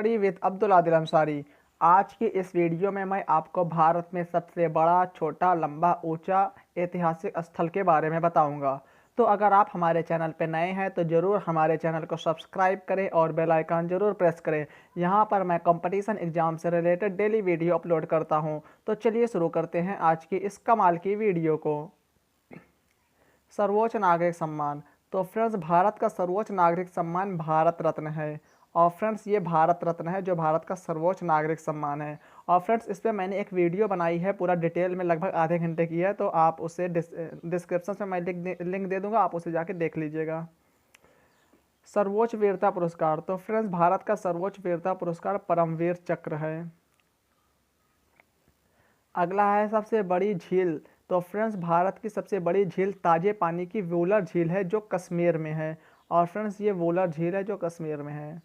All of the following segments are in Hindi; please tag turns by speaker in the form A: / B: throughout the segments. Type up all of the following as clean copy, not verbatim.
A: Study with Abdul Adil Ansari. आज की इस वीडियो में मैं आपको भारत में सबसे बड़ा, छोटा, लंबा, ऊंचा ऐतिहासिक स्थल के बारे में बताऊंगा। तो अगर आप हमारे चैनल पर नए हैं तो ज़रूर हमारे चैनल को सब्सक्राइब करें और बेल आइकन ज़रूर प्रेस करें। यहाँ पर मैं कंपटीशन एग्जाम से रिलेटेड डेली वीडियो अपलोड करता हूँ। तो चलिए शुरू करते हैं आज की इस कमाल की वीडियो को। सर्वोच्च नागरिक सम्मान। तो फ्रेंड्स, भारत का सर्वोच्च नागरिक सम्मान भारत रत्न है। और फ्रेंड्स, ये भारत रत्न है जो भारत का सर्वोच्च नागरिक सम्मान है। और फ्रेंड्स, इस पर मैंने एक वीडियो बनाई है पूरा डिटेल में, लगभग आधे घंटे की है। तो आप उसे डिस्क्रिप्शन में मैं लिंक दे दूंगा, आप उसे जाके देख लीजिएगा। सर्वोच्च वीरता पुरस्कार। तो फ्रेंड्स, भारत का सर्वोच्च वीरता पुरस्कार परमवीर चक्र है। अगला है सबसे बड़ी झील। तो फ्रेंड्स, भारत की सबसे बड़ी झील ताजे पानी की वूलर झील है जो कश्मीर में है। और फ्रेंड्स, ये वूलर झील है जो कश्मीर में है।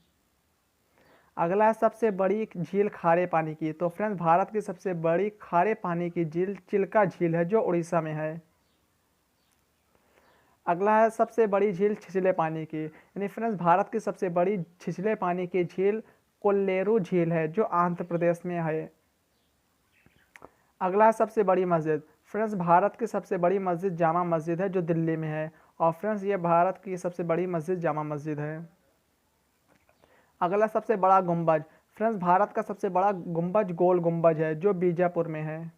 A: अगला है सबसे बड़ी झील खारे पानी की। तो फ्रेंड्स, भारत की सबसे बड़ी खारे पानी की झील चिल्का झील है जो उड़ीसा में है। अगला है सबसे बड़ी झील छिछले पानी की। यानी फ्रेंड्स, भारत की सबसे बड़ी छिछले पानी की झील कोल्लेरू झील है जो आंध्र प्रदेश में है। अगला है सबसे बड़ी मस्जिद। फ्रेंड्स, भारत की सबसे बड़ी मस्जिद जामा मस्जिद है जो दिल्ली में है। और फ्रेंड्स, ये भारत की सबसे बड़ी मस्जिद जामा मस्जिद है। अगला सबसे बड़ा गुंबज। फ्रेंड्स, भारत का सबसे बड़ा गुंबज गोल गुंबज है जो बीजापुर में है।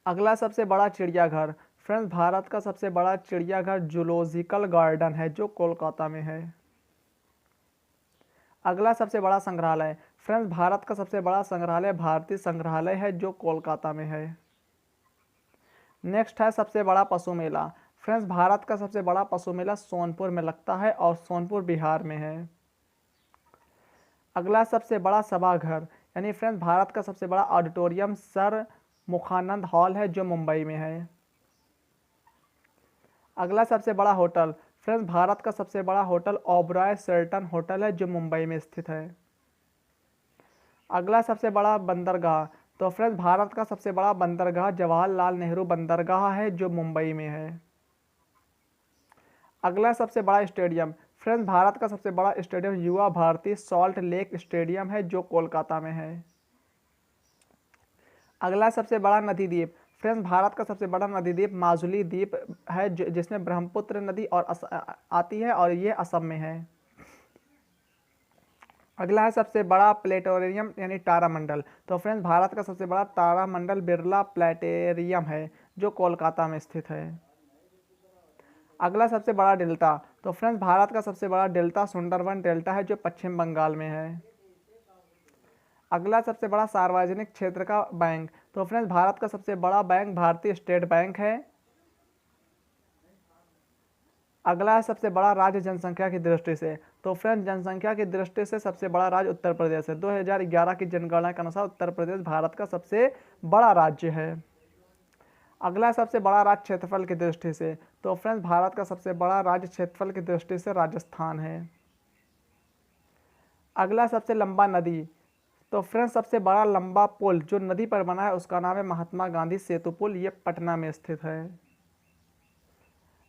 A: अगला सबसे बड़ा चिड़ियाघर। फ्रेंड्स, भारत का सबसे बड़ा चिड़ियाघर जूलॉजिकल गार्डन है जो कोलकाता में है। अगला सबसे बड़ा संग्रहालय। फ्रेंड्स, भारत का सबसे बड़ा संग्रहालय भारतीय संग्रहालय है जो कोलकाता में है। नेक्स्ट है सबसे बड़ा पशु मेला। फ्रेंड्स, भारत का सबसे बड़ा पशु मेला सोनपुर में लगता है और सोनपुर बिहार में है। अगला सबसे बड़ा सभाघर। यानी फ्रेंड्स, भारत का सबसे बड़ा ऑडिटोरियम सर मुखानंद हॉल है जो मुंबई में है। अगला सबसे बड़ा होटल। फ्रेंड्स, भारत का सबसे बड़ा होटल ओबरॉय शेल्टन होटल है जो मुंबई में स्थित है। अगला सबसे बड़ा बंदरगाह। तो फ्रेंड्स, भारत का सबसे बड़ा बंदरगाह जवाहरलाल नेहरू बंदरगाह है जो मुंबई में है। अगला सबसे बड़ा स्टेडियम। फ्रेंड्स, भारत का सबसे बड़ा स्टेडियम युवा भारती सॉल्ट लेक स्टेडियम है जो कोलकाता में है। अगला सबसे बड़ा नदी द्वीप। फ्रेंड्स, भारत का सबसे बड़ा नदी द्वीप माजुली द्वीप है जिसमें ब्रह्मपुत्र नदी और आती है और ये असम में है। अगला है सबसे बड़ा प्लेनेटोरियम यानी तारामंडल। तो फ्रेंड्स, भारत का सबसे बड़ा तारामंडल बिरला प्लेनेटोरियम है जो कोलकाता में स्थित है। अगला सबसे बड़ा डेल्टा। तो फ्रेंड्स, भारत का सबसे बड़ा डेल्टा सुंदरबन डेल्टा है जो पश्चिम बंगाल में है। अगला सबसे बड़ा सार्वजनिक क्षेत्र का बैंक। तो फ्रेंड्स, भारत का सबसे बड़ा बैंक भारतीय स्टेट बैंक है। अगला है सबसे बड़ा राज्य जनसंख्या की दृष्टि से। तो फ्रेंड्स, जनसंख्या की दृष्टि से सबसे बड़ा राज्य उत्तर प्रदेश है। 2011 की जनगणना के अनुसार उत्तर प्रदेश भारत का सबसे बड़ा राज्य है। अगला सबसे बड़ा राज्य क्षेत्रफल की दृष्टि से। तो फ्रेंड्स, भारत का सबसे बड़ा राज्य क्षेत्रफल की दृष्टि से राजस्थान है। अगला सबसे लंबा नदी। तो फ्रेंड्स, सबसे बड़ा लंबा पुल जो नदी पर बना है उसका नाम है महात्मा गांधी सेतु पुल, ये पटना में स्थित है।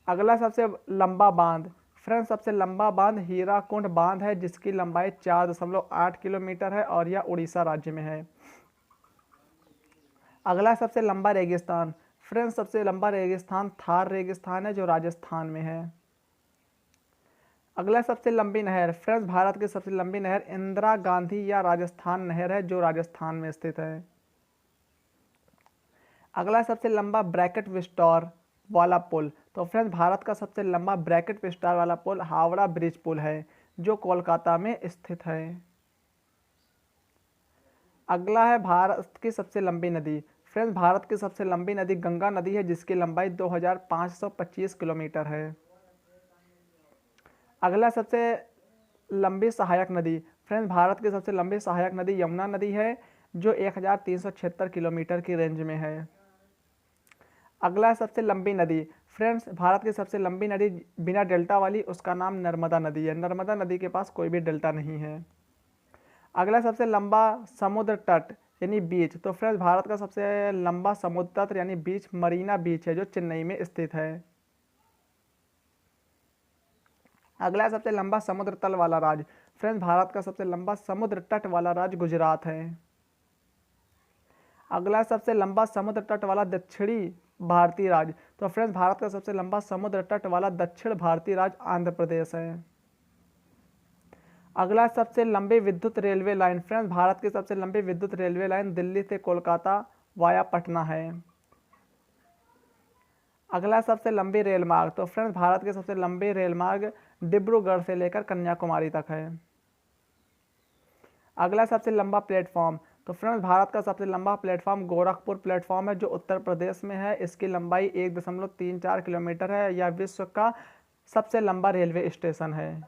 A: अगला सबसे लंबा बांध। फ्रेंड्स, सबसे लंबा बांध हीराकुंड बांध है जिसकी लंबाई 4.8 किलोमीटर है और यह उड़ीसा राज्य में है। अगला सबसे लंबा रेगिस्तान। फ्रेंड्स, सबसे लंबा रेगिस्तान थार रेगिस्तान है जो राजस्थान में है। अगला सबसे लंबी नहर। फ्रेंड्स, भारत की सबसे लंबी नहर इंदिरा गांधी या राजस्थान नहर है जो राजस्थान में स्थित है। अगला सबसे लंबा ब्रैकेट विस्टार वाला पुल। तो फ्रेंड्स, भारत का सबसे लंबा ब्रैकेट विस्टार वाला पुल हावड़ा ब्रिज पुल है जो कोलकाता में स्थित है। अगला है भारत की सबसे लंबी नदी। फ्रेंड्स, भारत की सबसे लंबी नदी गंगा नदी है जिसकी लंबाई 2525 किलोमीटर है। अगला सबसे लंबी सहायक नदी। फ्रेंड्स, भारत की सबसे लंबी सहायक नदी यमुना नदी है जो 1376 किलोमीटर की रेंज में है। अगला सबसे लंबी नदी। फ्रेंड्स, भारत की सबसे लंबी नदी बिना डेल्टा वाली, उसका नाम नर्मदा नदी है। नर्मदा नदी के पास कोई भी डेल्टा नहीं है। अगला सबसे लंबा समुद्र तट यानी बीच। तो फ्रेंड्स, भारत का सबसे लंबा समुद्र तट यानी बीच मरीना बीच है जो चेन्नई में स्थित है। अगला सबसे लंबा समुद्र तल वाला राज्य। फ्रेंड्स भारत का सबसे लंबा समुद्र तट वाला राज्य गुजरात है। अगला सबसे लंबा समुद्र तट वाला दक्षिणी भारतीय राज्य, तो फ्रेंड्स भारत का सबसे लंबा समुद्र तट वाला दक्षिण भारतीय राज्य आंध्र प्रदेश है। अगला सबसे लंबी विद्युत रेलवे लाइन, फ्रेंड्स भारत की सबसे लंबी विद्युत रेलवे लाइन दिल्ली से कोलकाता वाया पटना है। अगला सबसे लंबी रेल मार्ग, तो फ्रेंड्स भारत के सबसे लंबी रेल मार्ग डिब्रूगढ़ से लेकर कन्याकुमारी तक है। अगला सबसे लंबा प्लेटफॉर्म, तो फ्रेंड्स भारत का सबसे लंबा प्लेटफॉर्म गोरखपुर प्लेटफॉर्म है जो उत्तर प्रदेश में है। इसकी लंबाई 1.34 किलोमीटर है। यह विश्व का सबसे लंबा रेलवे स्टेशन है।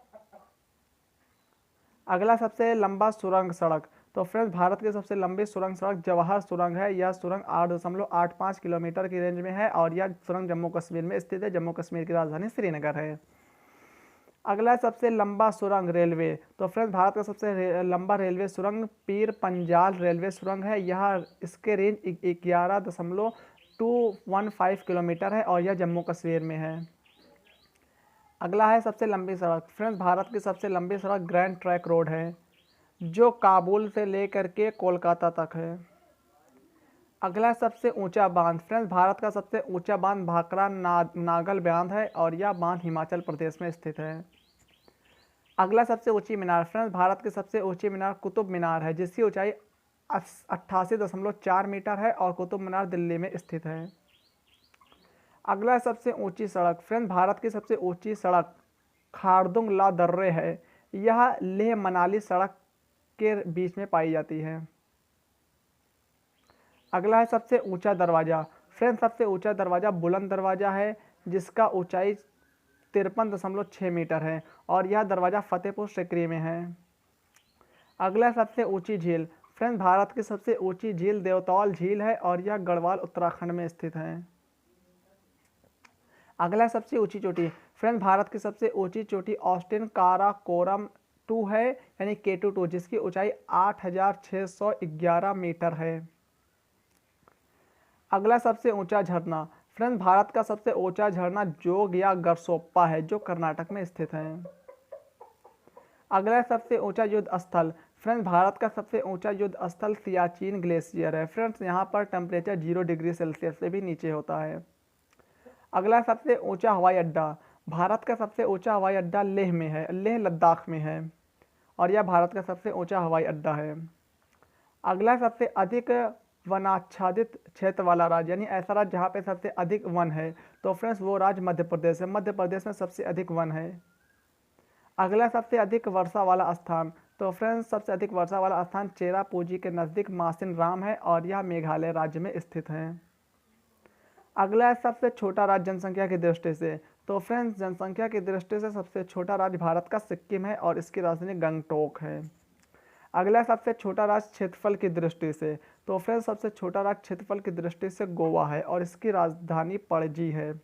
A: अगला सबसे लंबा सुरंग सड़क, तो फ्रेंड्स भारत की सबसे लंबी सुरंग सड़क जवाहर सुरंग है। यह सुरंग 8.85 किलोमीटर की रेंज में है और यह सुरंग जम्मू कश्मीर में स्थित है। जम्मू कश्मीर की राजधानी श्रीनगर है। अगला सबसे लंबा सुरंग रेलवे, तो फ्रेंड्स भारत का सबसे लंबा रेलवे सुरंग पीर पंजाल रेलवे सुरंग है। यह इसके रेंज 11.215 किलोमीटर है और यह जम्मू कश्मीर में है। अगला है सबसे लंबी सड़क, फ्रेंड्स भारत की सबसे लंबी सड़क ग्रैंड ट्रैंक रोड है जो काबुल से लेकर के कोलकाता तक है। अगला सबसे ऊंचा बांध, फ्रेंड्स भारत का सबसे ऊंचा बांध भाखड़ा नागल बांध है और यह बांध हिमाचल प्रदेश में स्थित है। अगला सबसे ऊंची मीनार, फ्रेंड्स भारत की सबसे ऊंची मीनार कुतुब मीनार है जिसकी ऊंचाई 88.4 मीटर है और कुतुब मीनार दिल्ली में स्थित है। अगला सबसे ऊंची सड़क, फ्रेंड्स भारत की सबसे ऊंची सड़क खारदुंग ला दर्रे है। यह लेह मनाली सड़क के बीच में पाई जाती है। अगला है सबसे ऊंचा दरवाजा, फ्रेंड्स सबसे ऊंचा दरवाजा बुलंद दरवाजा है जिसका ऊंचाई 53.6 मीटर है और यह दरवाजा फतेहपुर सीकरी में है। अगला सबसे ऊंची झील, फ्रेंड्स भारत की सबसे ऊंची झील देवतौल झील है और यह गढ़वाल उत्तराखंड में स्थित है। अगला सबसे ऊंची चोटी, फ्रेंड्स भारत की सबसे ऊंची चोटी ऑस्टिन काराकोरम 2 है यानी K2 जिसकी ऊंचाई 8611 मीटर है। अगला सबसे ऊंचा झरना, फ्रेंड्स भारत का सबसे ऊंचा झरना जोग या गरसोप्पा है जो कर्नाटक में स्थित है। अगला सबसे ऊंचा युद्ध स्थल, फ्रेंड्स भारत का सबसे ऊंचा युद्ध स्थल सियाचिन ग्लेशियर है। फ्रेंड्स यहाँ पर टेम्परेचर 0 डिग्री सेल्सियस से भी नीचे होता है। अगला सबसे ऊंचा हवाई अड्डा, भारत का सबसे ऊंचा हवाई अड्डा लेह में है, लेह लद्दाख में है और यह भारत का सबसे ऊंचा हवाई अड्डा है। अगला सबसे अधिक वनाच्छादित क्षेत्र वाला राज्य यानी ऐसा राज्य जहाँ पे सबसे अधिक वन है, तो फ्रेंड्स वो राज्य मध्य प्रदेश है। मध्य प्रदेश में सबसे अधिक वन है। अगला सबसे अधिक वर्षा वाला स्थान, तो फ्रेंड्स सबसे अधिक वर्षा वाला स्थान चेरापूंजी के नज़दीक मासिन राम है और यह मेघालय राज्य में स्थित है। अगला सबसे छोटा राज्य जनसंख्या की दृष्टि से, तो फ्रेंड्स जनसंख्या की दृष्टि से सबसे छोटा राज्य भारत का सिक्किम है और इसकी राजधानी गंगटोक है। अगला सबसे छोटा राज्य क्षेत्रफल की दृष्टि से, तो फ्रेंड्स सबसे छोटा राज्य क्षेत्रफल की दृष्टि से गोवा है और इसकी राजधानी पणजी है।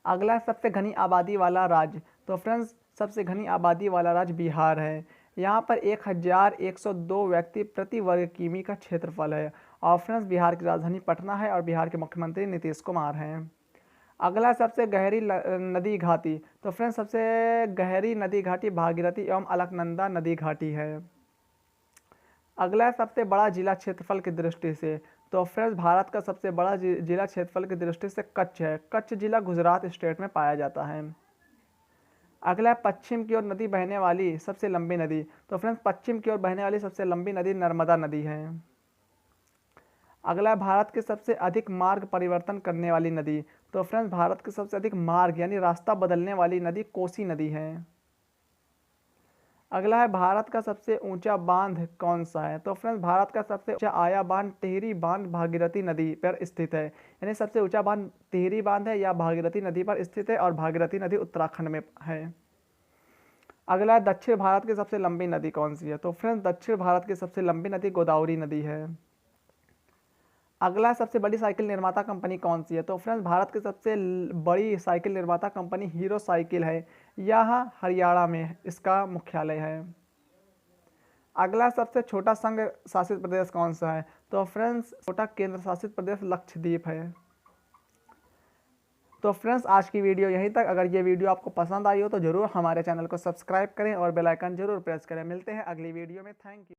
A: अगला सबसे घनी आबादी वाला राज्य, तो फ्रेंड्स सबसे घनी आबादी वाला राज्य बिहार है। यहाँ पर 1102 व्यक्ति प्रति वर्ग किमी का क्षेत्रफल है और फ्रेंड्स बिहार की राजधानी पटना है और बिहार के मुख्यमंत्री नीतीश कुमार हैं। अगला सबसे गहरी नदी घाटी, तो फ्रेंड्स सबसे गहरी नदी घाटी भागीरथी एवं अलकनंदा नदी घाटी है। अगला सबसे बड़ा जिला क्षेत्रफल की दृष्टि से, तो फ्रेंड्स भारत का सबसे बड़ा जिला क्षेत्रफल की दृष्टि से कच्छ है। कच्छ जिला गुजरात स्टेट में पाया जाता है। अगला पश्चिम की ओर नदी बहने वाली सबसे लंबी नदी, तो फ्रेंड्स पश्चिम की ओर बहने वाली सबसे लंबी नदी नर्मदा नदी है। अगला भारत के सबसे अधिक मार्ग परिवर्तन करने वाली नदी, तो फ्रेंड्स भारत के सबसे अधिक मार्ग यानी रास्ता बदलने वाली नदी कोसी नदी है। अगला है भारत का सबसे ऊंचा बांध कौन सा है, तो फ्रेंड्स भारत का सबसे ऊंचा आया बांध टिहरी बांध भागीरथी नदी पर स्थित है यानी सबसे ऊंचा बांध टिहरी बांध है या भागीरथी नदी पर स्थित है और भागीरथी नदी उत्तराखंड में है। अगला दक्षिण भारत की सबसे लंबी नदी कौन सी है, तो फ्रेंड्स दक्षिण भारत की सबसे लंबी नदी गोदावरी नदी है। अगला सबसे बड़ी साइकिल निर्माता कंपनी कौन सी है, तो फ्रेंड्स भारत की सबसे बड़ी साइकिल निर्माता कंपनी हीरो साइकिल है। यह हरियाणा में इसका मुख्यालय है। अगला सबसे छोटा संघ शासित प्रदेश कौन सा है, तो फ्रेंड्स छोटा केंद्र शासित प्रदेश लक्षद्वीप है। तो फ्रेंड्स आज की वीडियो यहीं तक। अगर ये वीडियो आपको पसंद आई हो तो ज़रूर हमारे चैनल को सब्सक्राइब करें और बेल आइकन जरूर प्रेस करें। मिलते हैं अगली वीडियो में। Thank you.